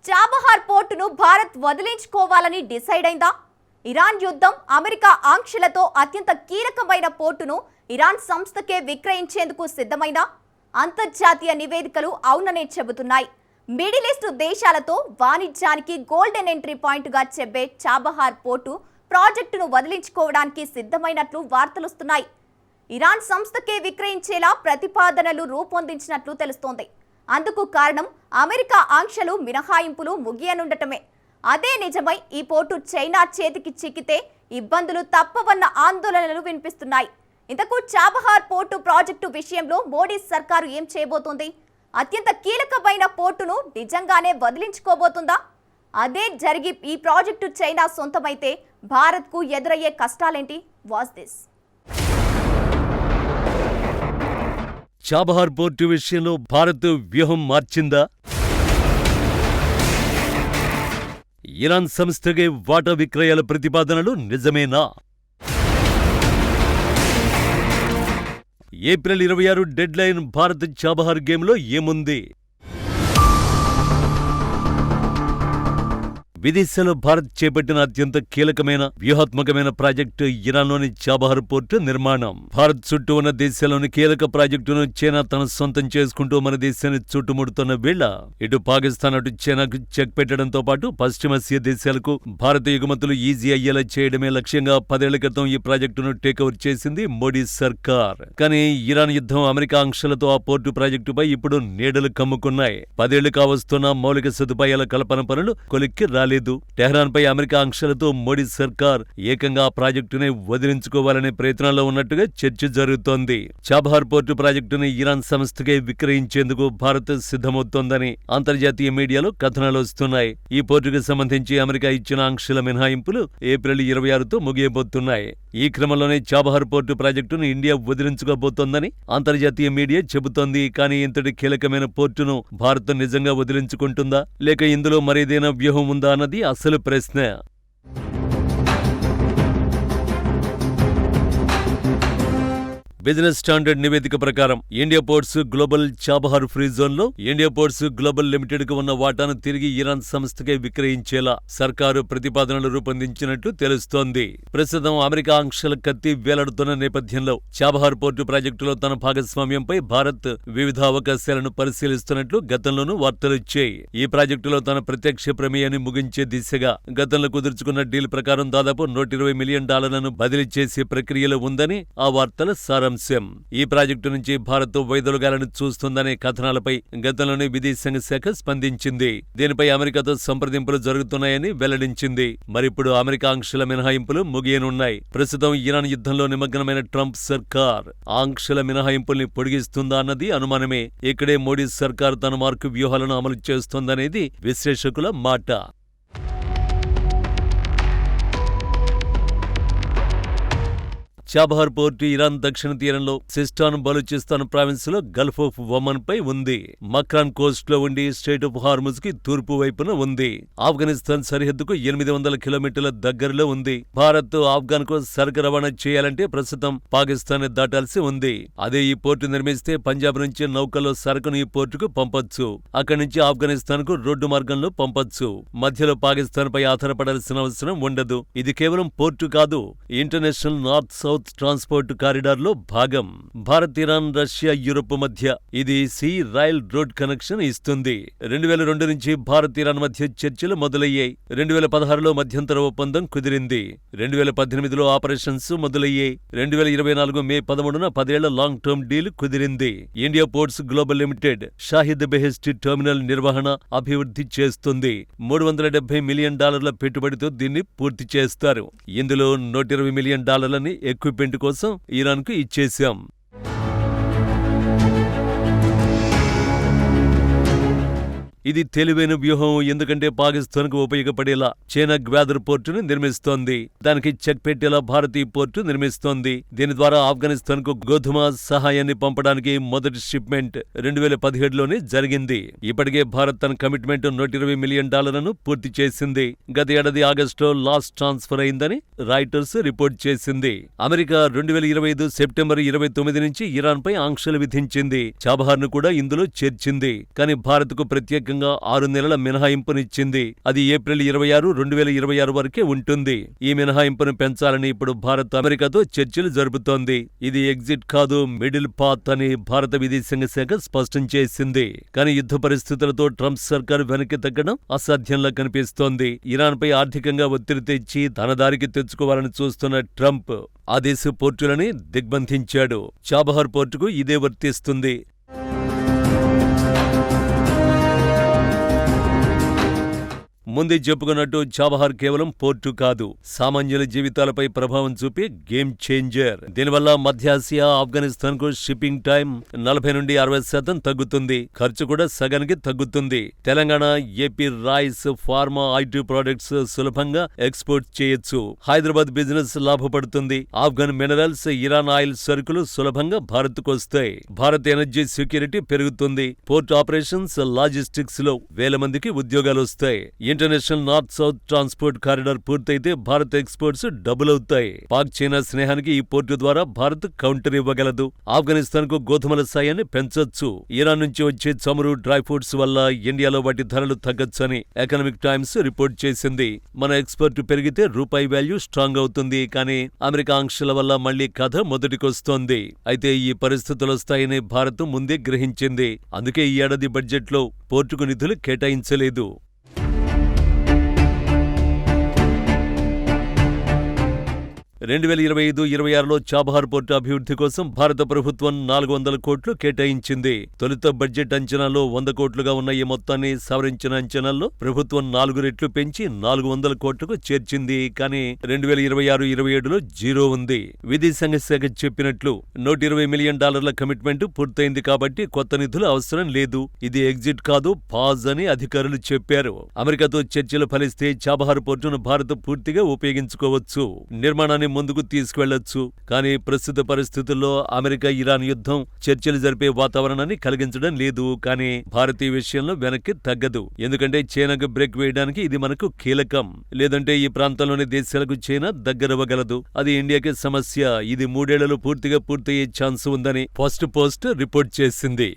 Chabahar పోర్టును Bharat వదిలించుకోవాలని decide అయిందా? Iran యుద్ధం, అమెరికా ఆంక్షలతో అత్యంత కీలకమైన పోర్టును ఇరాన్ సంస్థకే విక్రయించేందుకు సిద్ధమైందా? అంతర్జాతీయ నివేదికలు అవుననే చెబుతున్నాయి. మిడిల్ ఈస్ట్ దేశాలతో వాణిజ్యానికి గోల్డెన్ ఎంట్రీ పాయింట్గా చెప్పే చాబహార్ పోర్టు ప్రాజెక్టును వదిలించుకోవడానికి సిద్ధమైనట్లు వార్తలుస్తున్నాయి. ఇరాన్ సంస్థకే విక్రయించేలా ప్రతిపాదనలు రూపొందించినట్లు తెలుస్తోంది. అందుకు కారణం అమెరికా ఆంక్షలు మినహాయింపులు ముగియనుండటమే. అదే నిజమై ఈ పోర్టు చైనా చేతికి చిక్కితే ఇబ్బందులు తప్పవన్న ఆందోళనలు వినిపిస్తున్నాయి. ఇంతకు చాబహార్ పోర్టు ప్రాజెక్టు విషయంలో మోడీ సర్కారు ఏం చేయబోతోంది? అత్యంత కీలకమైన పోర్టును నిజంగానే వదిలించుకోబోతుందా? అదే జరిగి ఈ ప్రాజెక్టు చైనా సొంతమైతే భారత్కు ఎదురయ్యే కష్టాలేంటి? Watch this. చాబహార్ పోర్టు విషయంలో భారత్ వ్యూహం మార్చిందా? ఇరాన్ సంస్థకే వాటా విక్రయాల ప్రతిపాదనలు నిజమేనా? April 26 dead line. Bharat Chabahar గేమ్లో ఏముంది? విదేశాల్లో భారత్ చేపట్టిన అత్యంత కీలకమైన వ్యూహాత్మకమైన ప్రాజెక్టు ఇరాన్లోని చాబహార్ పోర్టు నిర్మాణం. భారత్ చుట్టూ ఉన్న దేశాల్లోని కీలక ప్రాజెక్టును చైనా తన సొంతం చేసుకుంటూ మన దేశాన్ని చుట్టుముడుతున్న వేళ ఇటు పాకిస్తాన్ అటు చైనాకు చెక్ పెట్టడంతో పాటు పశ్చిమాసియా దేశాలకు భారత ఎగుమతులు ఈజీ అయ్యేలా చేయడమే లక్ష్యంగా 10 ఏళ్ల క్రితం ఈ ప్రాజెక్టును టేకఓవర్ చేసింది మోడీ సర్కార్. కానీ ఇరాన్ యుద్ధం, అమెరికా ఆంక్షలతో ఆ పోర్టు ప్రాజెక్టుపై ఇప్పుడు నీడలు కమ్ముకున్నాయి. 10 ఏళ్లు కావస్తున్న మౌలిక సదుపాయాల కల్పన పనులు కొలిక్కి రాలేదు. టెహ్రాన్పై అమెరికా ఆంక్షలతో మోడీ సర్కార్ ఏకంగా ఆ ప్రాజెక్టునే వదిలించుకోవాలనే ప్రయత్నాల్లో ఉన్నట్టుగా చర్చ జరుగుతోంది. చాబహార్ పోర్టు ప్రాజెక్టును ఇరాన్ సంస్థకే విక్రయించేందుకు భారత్ సిద్ధమవుతోందని అంతర్జాతీయ మీడియాలో కథనాలు వస్తున్నాయి. ఈ పోర్టుకు సంబంధించి అమెరికా ఇచ్చిన ఆంక్షల మినహాయింపులు ఏప్రిల్ 26తో ముగియబోతున్నాయి. ఈ క్రమంలోనే చాబహార్ పోర్టు ప్రాజెక్టును ఇండియా వదిలించుకోబోతోందని అంతర్జాతీయ మీడియా చెబుతోంది. కానీ ఇంతటి కీలకమైన పోర్టును భారత్ నిజంగా వదిలించుకుంటుందా, లేక ఇందులో మరేదైనా వ్యూహం ఉందా అన్నది అసలు ప్రశ్న. బిజినెస్ స్టాండర్డ్ నివేదిక ప్రకారం India ports global Chabahar free zone లో ఇండియా పోర్ట్స్ గ్లోబల్ లిమిటెడ్ కు ఉన్న వాటాను తిరిగి ఇరాన్ సంస్థకే విక్రయించేలా సర్కారు ప్రతిపాదనలు రూపొందించినట్లు తెలుస్తోంది. ప్రస్తుతం అమెరికా ఆంక్షల కత్తి వేలాడుతున్న నేపథ్యంలో చాబహార్ పోర్టు ప్రాజెక్టులో తన భాగస్వామ్యంపై భారత్ వివిధ అవకాశాలను పరిశీలిస్తున్నట్లు గతంలోనూ వార్తలొచ్చాయి. ఈ ప్రాజెక్టులో తన ప్రత్యక్ష ప్రమేయాన్ని ముగించే దిశగా గతంలో కుదుర్చుకున్న డీల్ ప్రకారం దాదాపు $120 మిలియన్ బదిలీ చేసే ప్రక్రియలో ఉందని ఆ వార్తల సారాంశం. ఈ ప్రాజెక్టు నుంచి భారత్ వైదొలగాలని చూస్తుందనే కథనాలపై గతంలోనే విదేశాంగ శాఖ స్పందించింది. దీనిపై అమెరికాతో సంప్రదింపులు జరుగుతున్నాయని వెల్లడించింది. మరిప్పుడు అమెరికా ఆంక్షల మినహాయింపులు ముగియనున్నాయి. ప్రస్తుతం ఇరాన్ యుద్ధంలో నిమగ్నమైన ట్రంప్ సర్కార్ ఆంక్షల మినహాయింపుల్ని పొడిగిస్తుందా అన్నది అనుమానమే. ఇక్కడే మోడీ సర్కార్ తన మార్కు వ్యూహాలను అమలు చేస్తోందనేది విశ్లేషకుల మాట. చాబహార్ పోర్టు ఇరాన్ దక్షిణ తీరంలో సిస్టాన్ బలూచిస్తాన్ ప్రావిన్స్ లో గల్ఫ్ ఆఫ్ ఒమన్ పై ఉంది. మక్రాన్ కోస్ట్ లో ఉండి స్ట్రెయిట్ ఆఫ్ హార్ముజ్ కి తూర్పు వైపున ఉంది. ఆఫ్ఘనిస్తాన్ సరిహద్దుకు 800 కిలోమీటర్ల దగ్గరలో ఉంది. భారత్ ఆఫ్ఘాన్ కు సరుకు రవాణా చేయాలంటే ప్రస్తుతం పాకిస్తాన్ దాటాల్సి ఉంది. అదే ఈ పోర్టు నిర్మిస్తే పంజాబ్ నుంచి నౌకల్లో సరుకును ఈ పోర్టుకు పంపొచ్చు. అక్కడి నుంచి ఆఫ్ఘనిస్తాన్ కు రోడ్డు మార్గంలో పంపొచ్చు. మధ్యలో పాకిస్తాన్ పై ఆధారపడాల్సిన అవసరం ఉండదు. ఇది కేవలం పోర్టు కాదు, international north south transport corridor లో భాగం. భారత్, ఇరాన్, రష్యా, యూరోప్ మధ్య ఇది సీ రైల్ రోడ్ కనెక్షన్ ఇస్తుంది. 2002 నుంచి భారత్, ఇరాన్ మధ్య చర్చలు మొదలయ్యాయి. 2016లో మధ్యంతర ఒప్పందం కుదిరింది. 2018లో ఆపరేషన్స్ మొదలయ్యాయి. 2024 మే 13న 10 ఏళ్ల లాంగ్ టర్మ్ డీల్ కుదిరింది. India ports global limited Shahid Beheshti terminal నిర్వహణ, అభివృద్ధి చేస్తుంది. $370 మిలియన్ పెట్టుబడితో దీన్ని పూర్తి చేస్తారు. ఇందులో $120 మిలియన్ ఎక్విప్మెంట్ కోసం ఇరాన్కు ఇచ్చేశాం. ఇది తెలివైన వ్యూహం. ఎందుకంటే పాకిస్తాన్కు ఉపయోగపడేలా చైనా గ్వాదర్ పోర్టును నిర్మిస్తోంది. దానికి చెక్ పెట్టేలా భారత్ ఈ పోర్టు నిర్మిస్తోంది. దీని ద్వారా ఆఫ్ఘనిస్తాన్ కు గోధుమ సహాయాన్ని పంపడానికి మొదటి షిప్మెంట్ 2017లోనే జరిగింది. ఇప్పటికే భారత్ తన కమిట్మెంట్ $120 మిలియన్ పూర్తి చేసింది. గత ఏడాది ఆగస్టులో లాస్ట్ ట్రాన్స్ఫర్ అయిందని రాయిటర్స్ రిపోర్ట్ చేసింది. అమెరికా 2025 సెప్టెంబర్ 29 నుంచి ఇరాన్ పై ఆంక్షలు విధించింది. చాబహార్ ను కూడా ఇందులో చేర్చింది. కానీ భారత్ కు ప్రత్యేక తాత్కాలికంగా 6 నెలల మినహాయింపునిచ్చింది. అది ఏప్రిల్ 26, 2026 వరకే ఉంటుంది. ఈ మినహాయింపును పెంచాలని ఇప్పుడు భారత్ అమెరికాతో చర్చలు జరుపుతోంది. ఇది ఎగ్జిట్ కాదు, మిడిల్ పాత్ అని భారత విదేశాంగ శాఖ స్పష్టం చేసింది. కానీ యుద్ధ పరిస్థితులతో ట్రంప్ సర్కారు వెనక్కి తగ్గడం అసాధ్యంలా కనిపిస్తోంది. ఇరాన్పై ఆర్థికంగా ఒత్తిడి తెచ్చి తన దారికి తెచ్చుకోవాలని చూస్తున్న ట్రంప్ ఆ దేశ పోర్టులని దిగ్బంధించాడు. చాబహార్ పోర్టుకు ఇదే వర్తిస్తుంది. ముందే చెప్పుకున్నట్టు చాబహార్ కేవలం పోర్టు కాదు, సామాన్యుల జీవితాలపై ప్రభావం చూపే గేమ్ చేంజర్. దీనివల్ల మధ్యాసియా, ఆఫ్ఘనిస్తాన్ కు షిప్పింగ్ టైం 40 నుండి 60% తగ్గుతుంది. ఖర్చు కూడా సగానికి తగ్గుతుంది. Telangana, AP rice, pharma, IT products సులభంగా ఎక్స్పోర్ట్ చేయొచ్చు. హైదరాబాద్ బిజినెస్ లాభపడుతుంది. ఆఫ్ఘన్ మినరల్స్, ఇరాన్ ఆయిల్ సరుకులు సులభంగా భారత్కు వస్తాయి. భారత్ ఎనర్జీ సెక్యూరిటీ పెరుగుతుంది. పోర్ట్ ఆపరేషన్స్, లాజిస్టిక్స్ లో వేల మందికి ఉద్యోగాలు వస్తాయి. International north south transport corridor పూర్తయితే భారత్ ఎక్స్పోర్ట్స్ డబుల్ అవుతాయి. పాక్ చైనా స్నేహానికి ఈ పోర్టు ద్వారా భారత్ కౌంటర్ ఇవ్వగలదు. ఆఫ్ఘనిస్తాన్ కు గోధుమల సాయాన్ని పెంచొచ్చు. ఇరాన్ నుంచి వచ్చే చమురు, డ్రై ఫ్రూట్స్ వల్ల ఇండియాలో వాటి ధరలు తగ్గొచ్చని ఎకనామిక్ టైమ్స్ రిపోర్ట్ చేసింది. మన ఎక్స్పోర్ట్ పెరిగితే రూపాయి వాల్యూ స్ట్రాంగ్ అవుతుంది. కానీ అమెరికా ఆంక్షల వల్ల మళ్లీ కథ మొదటికొస్తోంది. అయితే ఈ పరిస్థితులు వస్తాయని భారత్ ముందే గ్రహించింది. అందుకే ఈ ఏడాది బడ్జెట్లో పోర్టుకు నిధులు కేటాయించలేదు. 2025-26లో చాబహార్ పోర్టు అభివృద్ధి కోసం భారత ప్రభుత్వం 400 కోట్లు కేటాయించింది. తొలుత బడ్జెట్ అంచనాలో 100 కోట్లుగా ఉన్న ఈ మొత్తాన్ని సవరించిన అంచనాల్లో ప్రభుత్వం 4 రెట్లు పెంచి 400 కోట్లకు చేర్చింది. కానీ 2026-27లో జీరో ఉంది. విదేశాంగ శాఖ చెప్పినట్లు $120 మిలియన్ కమిట్మెంట్ పూర్తయింది కాబట్టి కొత్త నిధులు అవసరం లేదు. ఇది ఎగ్జిట్ కాదు, పాజ్ అని అధికారులు చెప్పారు. అమెరికాతో చర్చలు ఫలిస్తే చాబహార్ పోర్టును భారత్ పూర్తిగా ఉపయోగించుకోవచ్చు. నిర్మాణాన్ని ముందుకు తీసుకువెళ్లొచ్చు. కానీ ప్రస్తుత పరిస్థితుల్లో అమెరికా ఇరాన్ యుద్ధం చర్చలు జరిపే వాతావరణాన్ని కలిగించడం లేదు. కానీ భారత్ ఈ విషయంలో వెనక్కి తగ్గదు. ఎందుకంటే చైనాకు బ్రేక్ వేయడానికి ఇది మనకు కీలకం. లేదంటే ఈ ప్రాంతంలోని దేశాలకు చైనా దగ్గరవ్వగలదు. అది ఇండియాకి సమస్య. ఇది 3 ఏళ్లలో పూర్తిగా పూర్తయ్యే ఛాన్స్ ఉందని ఫస్ట్ పోస్ట్ రిపోర్ట్ చేసింది.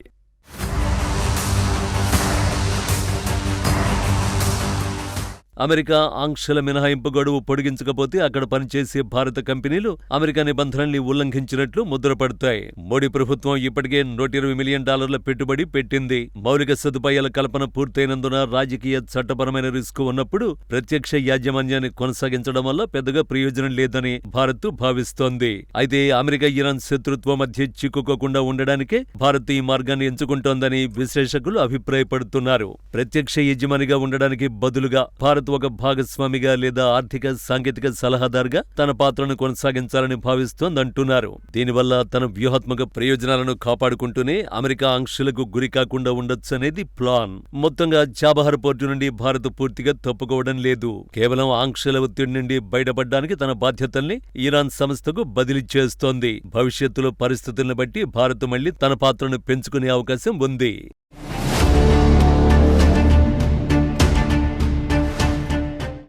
అమెరికా ఆంక్షల మినహాయింపు గడువు పొడిగించకపోతే అక్కడ పనిచేసే భారత కంపెనీలు అమెరికా నిబంధనల్ని ఉల్లంఘించినట్లు ముద్రపడతాయి. మోడీ ప్రభుత్వం ఇప్పటికే $120 మిలియన్ పెట్టుబడి పెట్టింది. మౌలిక సదుపాయాల కల్పన పూర్తయినందున రాజకీయ, చట్టపరమైన రిస్క్ ఉన్నప్పుడు ప్రత్యక్ష యాజమాన్యాన్ని కొనసాగించడం వల్ల పెద్దగా ప్రయోజనం లేదని భారత్ భావిస్తోంది. అయితే అమెరికా ఇరాన్ శత్రుత్వం మధ్య చిక్కుకోకుండా ఉండడానికే భారత్ ఈ మార్గాన్ని ఎంచుకుంటోందని విశ్లేషకులు అభిప్రాయపడుతున్నారు. ప్రత్యక్ష యజమానిగా ఉండడానికి బదులుగా భారత్ ఒక భాగస్వామిగా లేదా ఆర్థిక, సాంకేతిక సలహాదారుగా తన పాత్రను కొనసాగించాలని భావిస్తోందంటున్నారు. దీనివల్ల తన వ్యూహాత్మక ప్రయోజనాలను కాపాడుకుంటూనే అమెరికా ఆంక్షలకు గురి కాకుండా ఉండొచ్చనేది ప్లాన్. మొత్తంగా చాబహార్ పోర్టు నుండి భారత్ పూర్తిగా తప్పుకోవడం లేదు. కేవలం ఆంక్షల ఒత్తిడి నుండి బయటపడడానికి తన బాధ్యతల్ని ఇరాన్ సంస్థకు బదిలీ చేస్తోంది. భవిష్యత్తులో పరిస్థితులను బట్టి భారత్ మళ్లీ తన పాత్రను పెంచుకునే అవకాశం ఉంది.